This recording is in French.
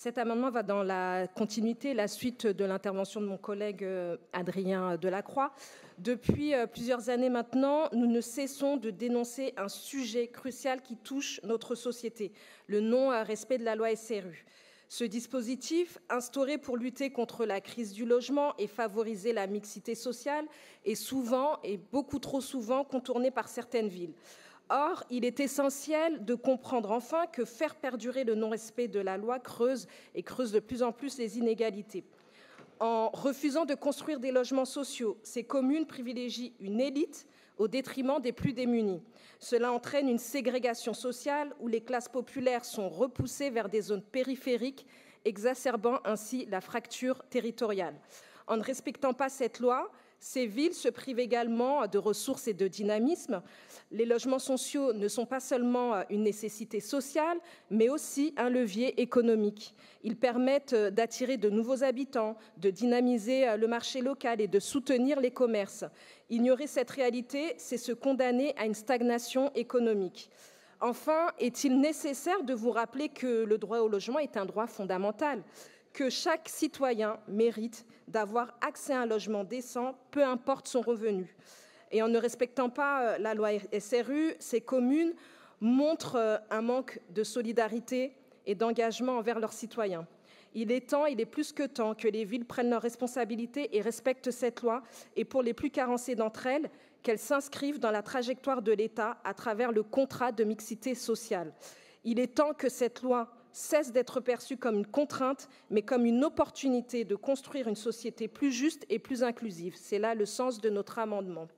Cet amendement va dans la continuité, la suite de l'intervention de mon collègue Adrien Delacroix. Depuis plusieurs années maintenant, nous ne cessons de dénoncer un sujet crucial qui touche notre société, le non-respect de la loi SRU. Ce dispositif, instauré pour lutter contre la crise du logement et favoriser la mixité sociale, est souvent, et beaucoup trop souvent, contourné par certaines villes. Or, il est essentiel de comprendre enfin que faire perdurer le non-respect de la loi creuse de plus en plus les inégalités. En refusant de construire des logements sociaux, ces communes privilégient une élite au détriment des plus démunis. Cela entraîne une ségrégation sociale où les classes populaires sont repoussées vers des zones périphériques, exacerbant ainsi la fracture territoriale. En ne respectant pas cette loi, ces villes se privent également de ressources et de dynamisme. Les logements sociaux ne sont pas seulement une nécessité sociale, mais aussi un levier économique. Ils permettent d'attirer de nouveaux habitants, de dynamiser le marché local et de soutenir les commerces. Ignorer cette réalité, c'est se condamner à une stagnation économique. Enfin, est-il nécessaire de vous rappeler que le droit au logement est un droit fondamental ? Que chaque citoyen mérite d'avoir accès à un logement décent, peu importe son revenu. Et en ne respectant pas la loi SRU, ces communes montrent un manque de solidarité et d'engagement envers leurs citoyens. Il est plus que temps que les villes prennent leurs responsabilités et respectent cette loi, et pour les plus carencées d'entre elles, qu'elles s'inscrivent dans la trajectoire de l'État à travers le contrat de mixité sociale. Il est temps que cette loi cesse d'être perçue comme une contrainte, mais comme une opportunité de construire une société plus juste et plus inclusive. C'est là le sens de notre amendement.